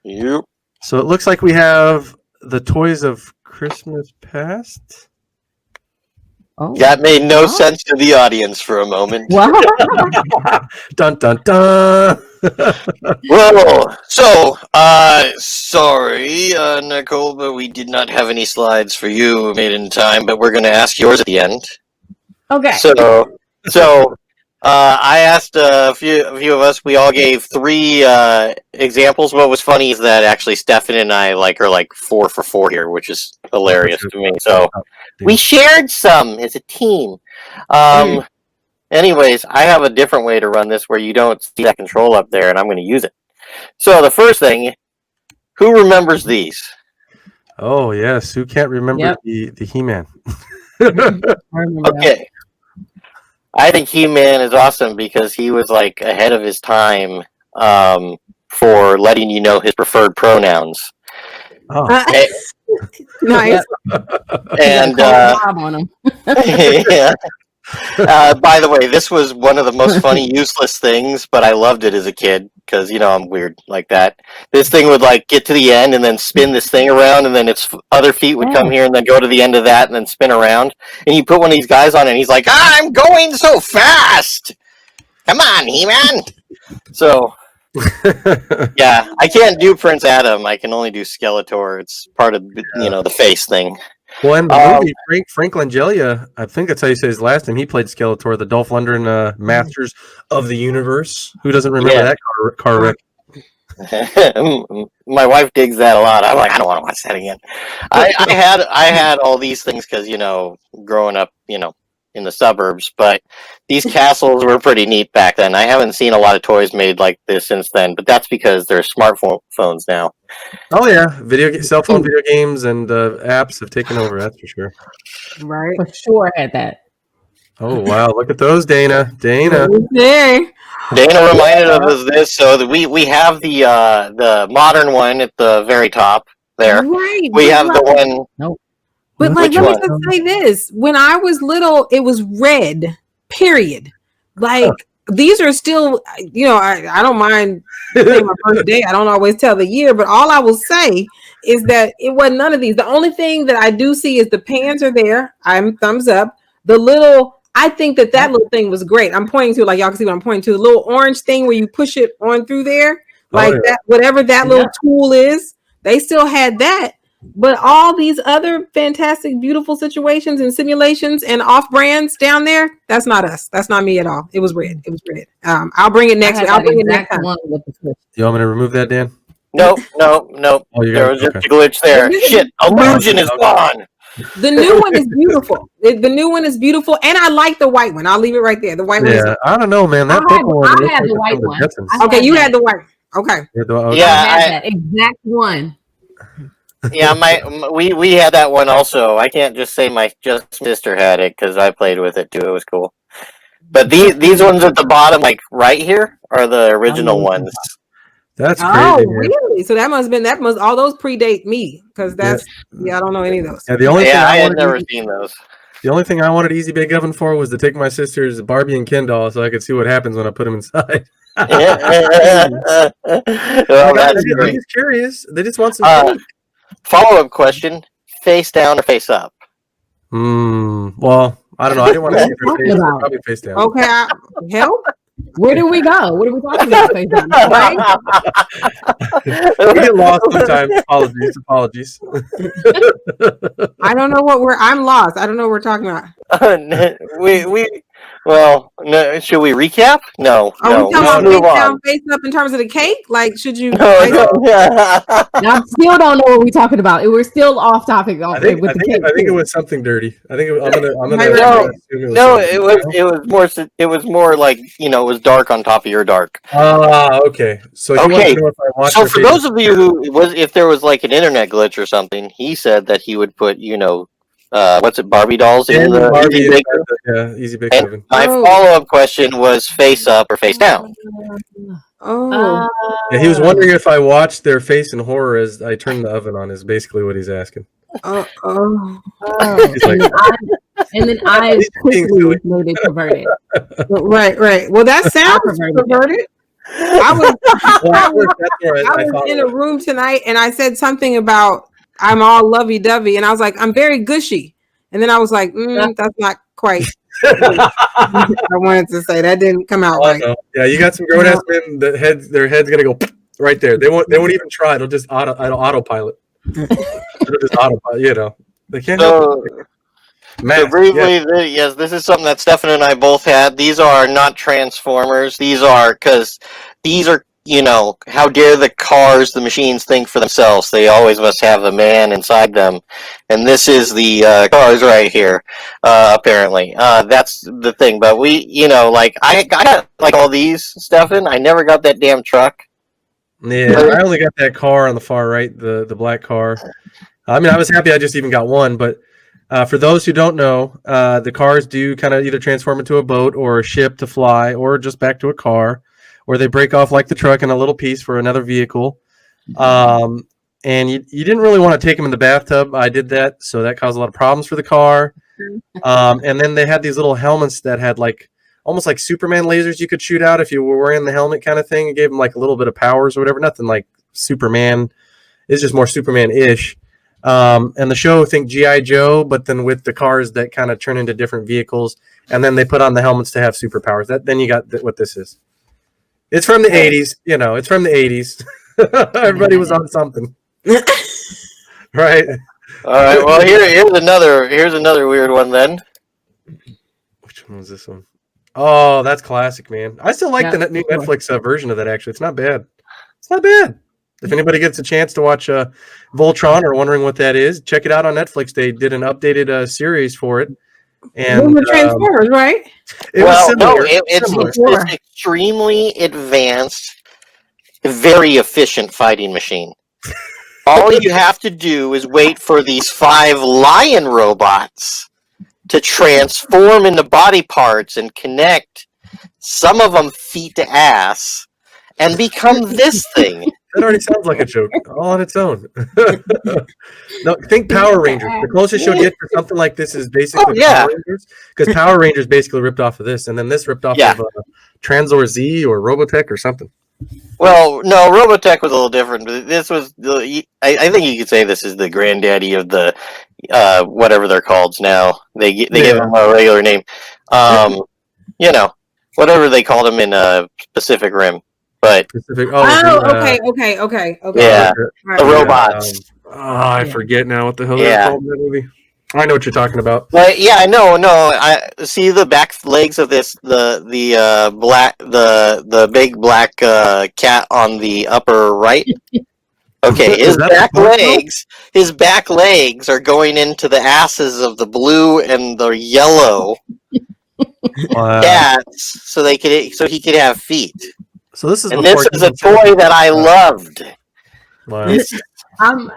Yep. So it looks like we have the Toys of Christmas Past. Oh. That made no sense to the audience for a moment. Wow. Dun dun dun. Well, so sorry, Nicole, but we did not have any slides for you made in time. But we're going to ask yours at the end. Okay. So, I asked a few of us. We all gave 3 examples. What was funny is that actually Stefan and I are like 4 for 4 here, which is hilarious to me. So we shared some as a team. Anyways, I have a different way to run this where you don't see that control up there, and I'm going to use it. So the first thing, who remembers these? Oh yes, who can't remember the He-Man? Okay. I think He-Man is awesome because he was like ahead of his time for letting you know his preferred pronouns. Oh. Nice. And on him. yeah. By the way, this was one of the most funny, useless things, but I loved it as a kid because, I'm weird like that. This thing would get to the end and then spin this thing around, and then its other feet would come here and then go to the end of that and then spin around. And you put one of these guys on it, and he's like, I'm going so fast! Come on, He-Man! So, yeah, I can't do Prince Adam. I can only do Skeletor. It's part of, the face thing. Well, in the movie, Frank Langella, I think that's how you say his last name. He played Skeletor, the Dolph Lundgren Masters of the Universe. Who doesn't remember that car wreck? My wife digs that a lot. I'm like, I don't want to watch that again. I had all these things because growing up, in the suburbs, but these castles were pretty neat back then. I haven't seen a lot of toys made like this since then, but that's because they're smartphones now. Oh yeah, cell phone video games and apps have taken over. That's for sure. Right. For sure had that. Oh wow, look at those, Dana. Dana reminded us of this, so that we have the modern one at the very top there. Right. We have the one. Nope. But let me just say this: when I was little, it was red. Period. These are still, I don't mind saying my birthday. I don't always tell the year, but all I will say is that it wasn't none of these. The only thing that I do see is the pans are there. I'm thumbs up. I think that little thing was great. I'm pointing to, y'all can see what I'm pointing to. The little orange thing where you push it on through there, that, whatever that little tool is. They still had that. But all these other fantastic, beautiful situations and simulations and off-brands down there, that's not us. That's not me at all. It was red. I'll bring it next week. I'll bring it next time. You want me to remove that, Dan? Nope. Oh, there was just a glitch there. Shit, illusion is gone. The new one is beautiful. The new one is beautiful, and I like the white one. I'll leave it right there. The white one. Yeah, I don't know, man. That purple one. I had the white one. Okay, you had the white. Okay. Yeah, I had that exact one. Yeah, we had that one also. I can't just say my sister had it because I played with it too. It was cool. But these ones at the bottom, right here, are the original ones. That's crazy. Oh, really? So that must all those predate me because that's I don't know any of those. Yeah, I had never seen those. The only thing I wanted Easy Bake Oven for was to take my sister's Barbie and Ken doll so I could see what happens when I put them inside. Well, that's I'm great. just curious. They just want some. Follow-up question: face down or face up? Well, I don't know. I didn't want to see their face. Probably face down. Okay, help. Where do we go? What are we talking about? Right? We get lost sometimes. Apologies. I don't know I'm lost. I don't know what we're talking about. Should we recap? No. Are we talking about face down, face up in terms of the cake? Should you? I still don't know what we're talking about. We're still off topic. I think it was something dirty. I think I'm gonna. It was more like it was dark on top of your dark. Okay. So So for those of you if there was like an internet glitch or something, he said that he would put Barbie dolls in the Easy Bake Oven? Yeah, Easy Bake Oven. My follow-up question was face up or face down. Oh. Yeah, he was wondering if I watched their face in horror as I turned the oven on. Is basically what he's asking. And then I quickly made it perverted. Right. Well, that sounds perverted. I was, Well, I was, that's where I I was thought in it a was. room tonight and I said something about I'm all lovey dovey, and I was like, I'm very gushy, and then I was like, that's not quite what I wanted to say. That didn't come out Oh, I right. know. Yeah, you got some grown ass men. Their head's gonna go right there. They won't even try. It'll just autopilot. It'll just autopilot. You know, they can't help it. So, so Math. Yeah. briefly, yes, this is something that Stefan and I both had. These are not Transformers. These are how dare the cars, the machines think for themselves. They always must have a man inside them. And this is the cars right here, apparently. That's the thing. But I got like all these, Stefan. I never got that damn truck. Yeah, I only got that car on the far right, the black car. I mean, I was happy I just even got one, but for those who don't know, the cars do kind of either transform into a boat or a ship to fly, or just back to a car, or they break off like the truck in a little piece for another vehicle. And you didn't really want to take them in the bathtub. I did that, so that caused a lot of problems for the car. And then they had these little helmets that had almost like Superman lasers you could shoot out if you were wearing the helmet kind of thing. It gave them like a little bit of powers or whatever. Nothing like Superman. It's just more Superman-ish. And the show, think G.I. Joe, but then with the cars that kind of turn into different vehicles, and then they put on the helmets to have superpowers. Then you got what this is. It's from the 80s. It's from the 80s. Everybody was on something. Right? All right. Well, here's another weird one then. Which one was this one? Oh, that's classic, man. I still like the new Netflix version of that, actually. It's not bad. It's not bad. If anybody gets a chance to watch Voltron or wondering what that is, check it out on Netflix. They did an updated series for it. And Transformers, right? It's extremely advanced, very efficient fighting machine. All you have to do is wait for these 5 lion robots to transform into body parts and connect, some of them feet to ass, and become this thing. That already sounds like a joke, all on its own. No, think Power Rangers. The closest you'll get to something like this is basically Power Rangers, because Power Rangers basically ripped off of this, and then this ripped off of Tranzor Z or Robotech or something. Well, no, Robotech was a little different. But this was I think you could say this is the granddaddy of the whatever they're called now. They give them a regular name. Whatever they called them in Pacific Rim. But okay. Yeah, the robots. I forget now what the hell they're called in that movie. I know what you're talking about. But yeah, no. I see the back legs of this. The big black cat on the upper right. Okay, his back legs are going into the asses of the blue and the yellow cats, so he could have feet. So this is a toy that I loved. Wow. I don't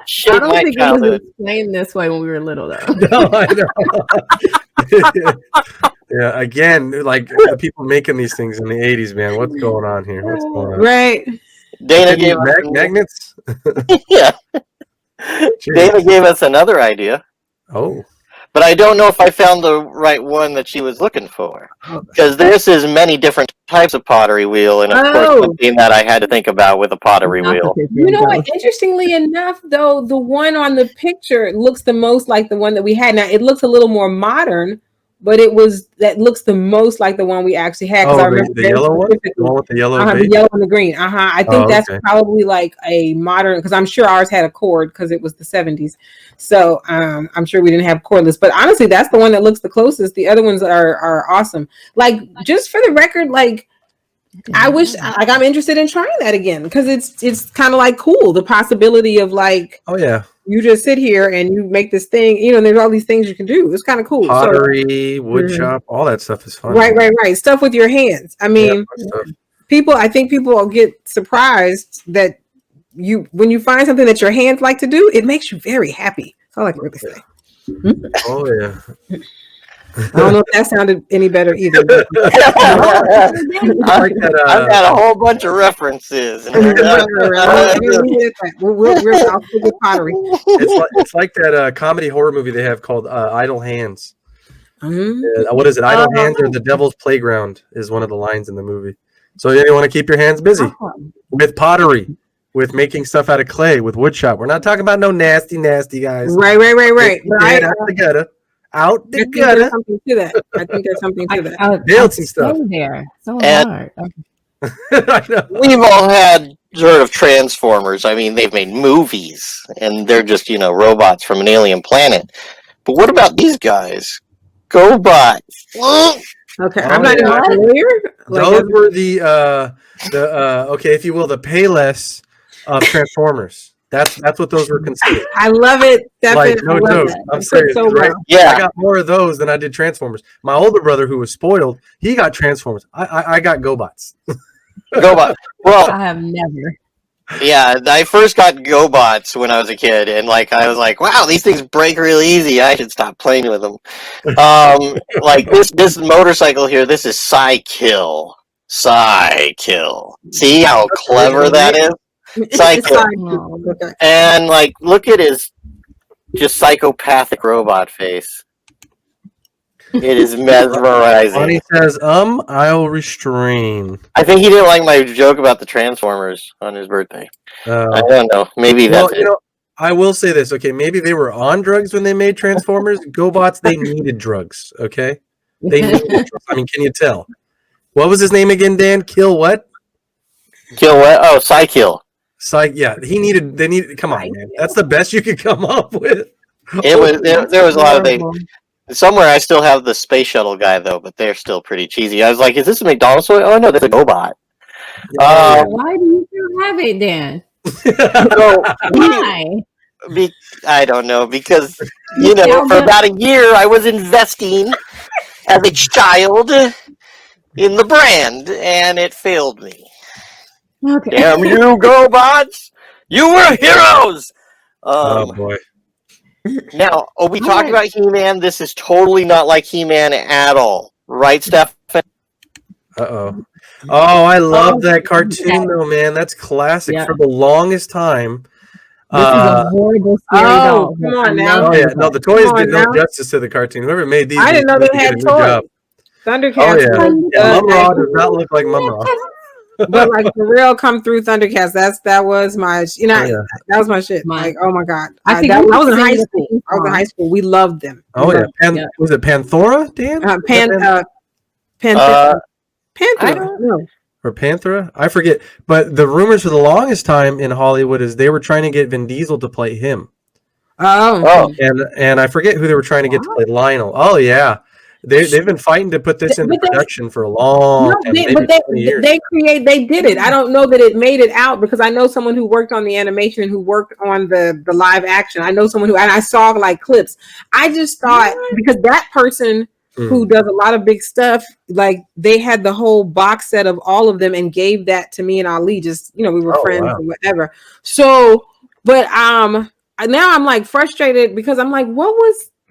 think it was explained this way when we were little, though. No, I know. Yeah, again, like the people making these things in the 80s, man. What's going on here? What's going on? Right. Dana gave us magnets. Yeah. Dana gave us another idea. Oh. But I don't know if I found the right one that she was looking for. Because this is many different types of pottery wheel, and of course something that I had to think about with a pottery wheel. You know what? Interestingly enough, though, the one on the picture looks the most like the one that we had. Now, it looks a little more modern, but that looks the most like the one we actually had. I remember the yellow one? The one with the yellow the yellow and the green. I think that's probably like a modern, because I'm sure ours had a cord because it was the 70s. So I'm sure we didn't have cordless. But honestly, that's the one that looks the closest. The other ones are awesome. Like, just for the record, like, I wish, like, I'm interested in trying that again, because it's kind of like cool. The possibility of like, you just sit here and you make this thing, and there's all these things you can do. It's kind of cool. Pottery, wood shop, all that stuff is fun. Right. Stuff with your hands. I mean, I think people will get surprised that when you find something that your hands like to do, it makes you very happy. That's all I can really say. Oh, yeah. I don't know if that sounded any better either. I've got a whole bunch of references. I'll stick with pottery. It's like that comedy horror movie they have called Idle Hands. What is it? Idle Hands or The Devil's Playground is one of the lines in the movie. So you want to keep your hands busy Awesome. with pottery, with making stuff out of clay, with wood shop. We're not talking about no nasty guys. Right. But Get out the gutter. Out the I think there's gutter. something to that. I think there's something to that. Build some stuff. There. So And- hard. I know. We've all had heard of Transformers. I mean, they've made movies, and they're just, robots from an alien planet. But what about these guys? GoBots. Okay, Oh, I'm not even yeah. familiar. Those were the okay, if you will, the Payless of Transformers. That's what those were considered. I love it. Like, Definitely. no joke. I'm serious, so right? well. Yeah. I got more of those than I did Transformers. My older brother, who was spoiled, he got Transformers. I got GoBots. GoBot. Well, I have never. yeah, I first got GoBots when I was a kid, and I was like, wow, these things break really easy. I should stop playing with them. Like this motorcycle here, this is Psykill. Psykill. See how clever that is? Psykill. Okay. And look at his just psychopathic robot face. It is mesmerizing. Bonnie says, I'll restrain. I think he didn't like my joke about the Transformers on his birthday. I don't know. Maybe Well, that's it. I will say this, okay? Maybe they were on drugs when they made Transformers. GoBots, they needed drugs, okay? They needed drugs. I mean, can you tell? What was his name again, Dan? Kill what? Kill what? Oh, Psykill. Yeah, they needed, come on, man. That's the best you could come up with. It was there was a lot of things. Somewhere I still have the space shuttle guy though, but they're still pretty cheesy. I was like, "Is this a McDonald's toy?" Oh no, that's a GoBot. Why do you still have it then? So Why? I don't know because for about a year I was investing as a child in the brand, and it failed me. Okay. Damn you, GoBots! You were heroes. Oh boy. Now, we talked about He-Man. This is totally not like He-Man at all, right, Steph? Uh-oh. Oh, I love that cartoon though, man. That's classic. Yeah. For the longest time. This is a horrible scary doll. come on now. Oh yeah, no, the toys Come on did no now. justice to the cartoon. Whoever made these, I didn't know did they a had good toys. job. Thundercats. Oh yeah, Yeah, Mumra does not look like Mumra. But the real come through Thundercats. That was my that was my shit. Mine. Oh my god. I think I was in we high sing school. the I was in high school. We loved them. Oh yeah. Yeah. Was it Panthora, Dan? Panthera. I don't No. Or Panthera? I forget. But the rumors for the longest time in Hollywood is they were trying to get Vin Diesel to play him. Oh. And I forget who they were trying to get to play Lionel. Oh yeah. They've been fighting to put this into production for a long time. They did it. I don't know that it made it out because I know someone who worked on the animation, who worked on the live action. I know someone and I saw clips. I just thought because that person who does a lot of big stuff, they had the whole box set of all of them and gave that to me and Ali. Just we were friends or whatever. So, but now I'm frustrated because I'm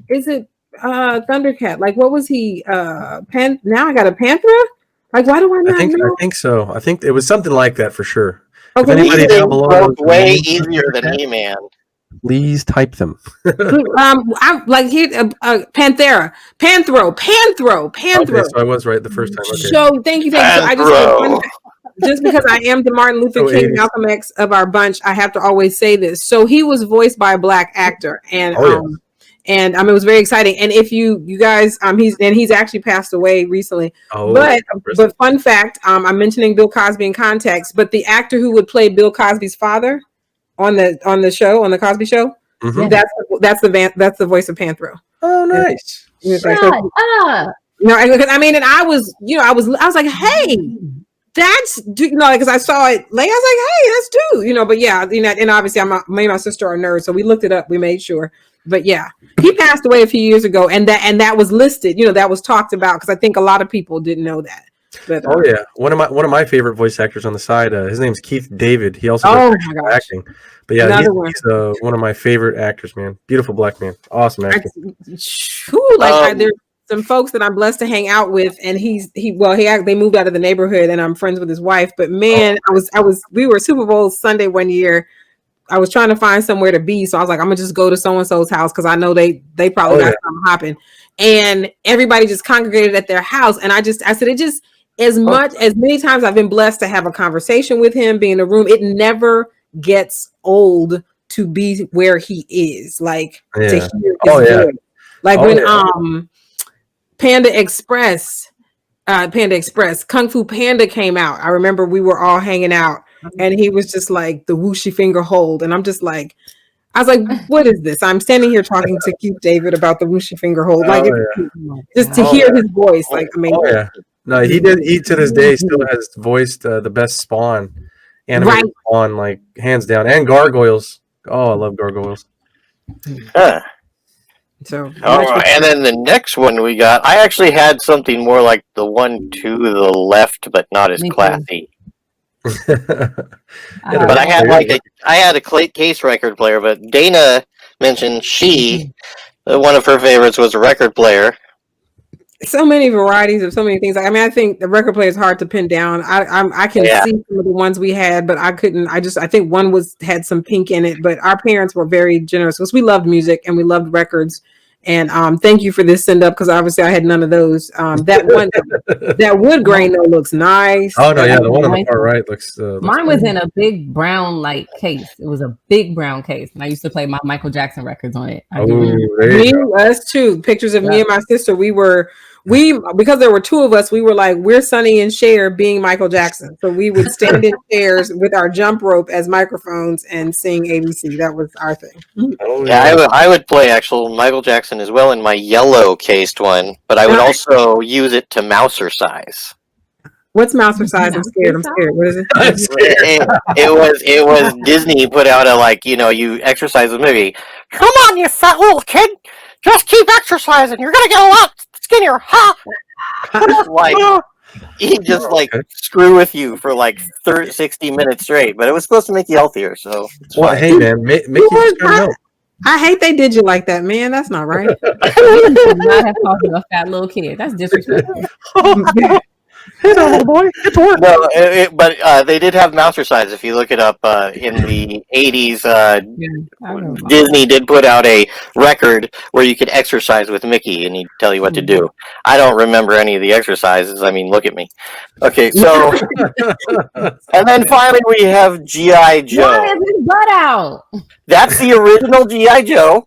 is it Thundercat? What was he? Now I got a Panthera. Why do I not know? I think so. I think it was something like that for sure. Okay. If anybody down below knows way easier than He-Man. please type them. I'm here. Panthera, Panthro. Okay, so I was right the first time. Okay. So thank you. I just because I am the Martin Luther King, Malcolm X of our bunch, I have to always say this. So he was voiced by a black actor, and it was very exciting. And if you guys, he's actually passed away recently. But fun fact, I'm mentioning Bill Cosby in context, but the actor who would play Bill Cosby's father on the show, on the Cosby Show, that's the voice of Panthro. Oh, nice. Because and I was like, hey, that's because I saw it late. I was like, hey, that's dude, but yeah, and obviously me and my sister are nerds, so we looked it up, we made sure. But yeah, he passed away a few years ago, and that was listed, that was talked about because I think a lot of people didn't know that. But, yeah, one of my favorite voice actors on the side. His name's Keith David. He also does acting. But yeah, he's one of my favorite actors, man. Beautiful black man, awesome actor. There's some folks that I'm blessed to hang out with, and they moved out of the neighborhood, and I'm friends with his wife. But man, we were Super Bowl Sunday one year. I was trying to find somewhere to be, so I was like, I'm gonna just go to so and so's house because I know they probably got something hopping, and everybody just congregated at their house, and I said as many times I've been blessed to have a conversation with him, be in a room, it never gets old to be where he is. Like to hear his voice. Like when Panda Express, Kung Fu Panda came out. I remember we were all hanging out and he was just like the whooshy finger hold. And I'm just like, I was like, what is this? I'm standing here talking to Keith David about the whooshy finger hold. Like, just to hear his voice. Like, I mean, no, he did. He to this day still has voiced the best Spawn animated Spawn, like hands down, and Gargoyles. Oh, I love Gargoyles. So, and then the next one we got, I actually had something more like the one to the left, but not as classy. But I had a case record player. But Dana mentioned one of her favorites was a record player. So many varieties of so many things. I mean, I think the record player is hard to pin down. I can see some of the ones we had, but I couldn't. I think one had some pink in it. But our parents were very generous because we loved music and we loved records. And thank you for this send up because obviously I had none of those. That wood grain though looks nice. Oh no, yeah, the one on the far right looks. Mine was in a big brown case. It was a big brown case, and I used to play my Michael Jackson records on it. Us too. Pictures of me and my sister. Because there were two of us, we were like, we're Sonny and Cher being Michael Jackson. So we would stand in chairs with our jump rope as microphones and sing ABC. That was our thing. I would play actual Michael Jackson as well in my yellow cased one, but I would also use it to mouser size. What's mouser size? I'm scared. What is it? It was Disney put out you exercise with maybe. Come on, you fat little kid. Just keep exercising. You're going to get a lot skinnier. He just screw with you for 60 minutes straight, but it was supposed to make you healthier. So, hey man, make you help. I hate they did you like that, man. That's not right. Not have called you a fat little kid. That's disrespectful. Hey there, little boy. Get to work. No, but they did have mouser size. If you look it up in the 80s, Disney did put out a record where you could exercise with Mickey, and he'd tell you what to do. I don't remember any of the exercises. I mean, look at me. Okay, so... and then finally we have G.I. Joe. Why is his butt out? That's the original G.I. Joe,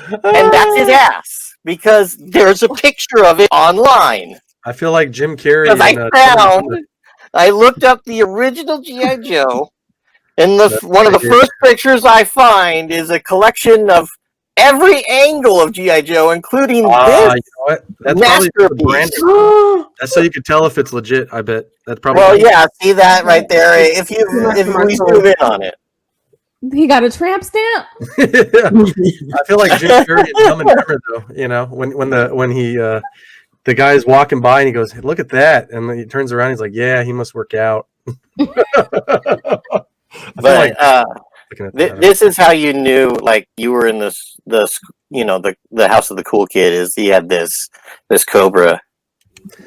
and that's his ass, because there's a picture of it online. I feel like Jim Carrey. I looked up the original G.I. Joe, and one of the first pictures I find is a collection of every angle of G.I. Joe, including this. You know what? That's masterpiece. That's so you can tell if it's legit. I bet that's probably. Well, see that right there. If we zoom in on it. He got a tramp stamp. I feel like Jim Carrey and Dumb and Dumber, though. You know, when he. The guy's walking by and he goes, hey, look at that. And then he turns around and he's like, yeah, he must work out. This is how you knew you were in the house of the cool kid is he had this Cobra.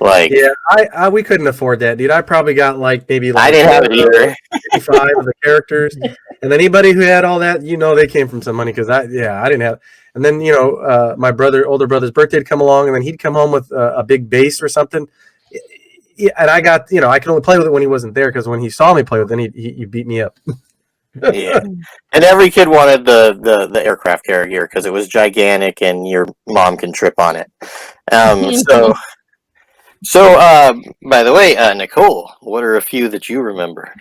We couldn't afford that, dude. I probably got maybe I didn't have it either. 85 of the characters. And anybody who had all that, they came from some money because I didn't have. And then my older brother's birthday would come along, and then he'd come home with a big bass or something. And I got I could only play with it when he wasn't there because when he saw me play with it, he beat me up. Yeah, and every kid wanted the aircraft carrier because it was gigantic and your mom can trip on it. So by the way, Nicole, what are a few that you remember?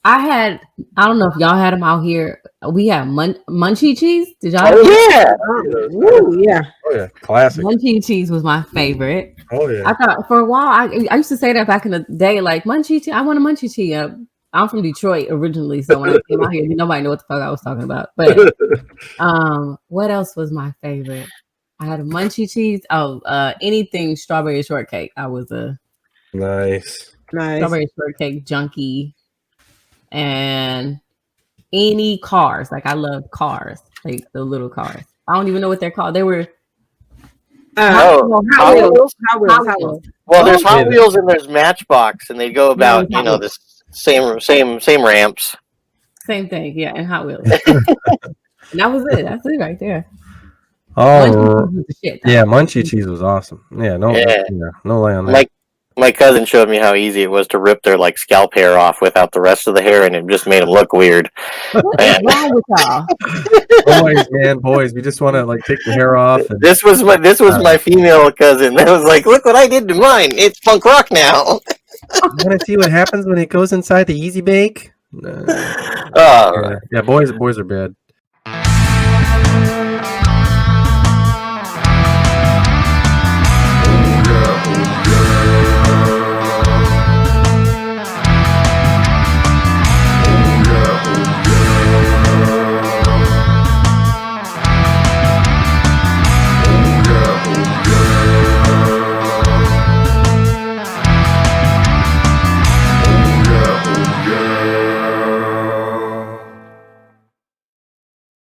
I don't know if y'all had them out here. We had Munchie cheese. Did y'all? Oh yeah. Oh yeah, classic. Munchie cheese was my favorite. Oh yeah. I thought for a while I used to say that back in the day, like Munchie cheese. I want a Munchie cheese. I'm from Detroit originally, so when I came out here, nobody knew what the fuck I was talking about. But what else was my favorite? I had a Munchie cheese. Anything strawberry shortcake. I was a nice strawberry shortcake junkie. And any cars, I love cars, the little cars. I don't even know what they're called. They were Hot Wheels. Well, there's Hot Wheels and there's Matchbox, and they go about the same ramps. Same thing, yeah, and Hot Wheels. And that was it. That's it right there. Oh, Munchie Munchie cheese was awesome. Yeah, no lie on that. My cousin showed me how easy it was to rip their like scalp hair off without the rest of the hair, and it just made them look weird. What is wrong with y'all? Boys, man, boys. We just want to like take the hair off. And, This was my female cousin. That was like, look what I did to mine. It's punk rock now. you want to see what happens when it goes inside the Easy Bake? Oh, Yeah, boys are bad.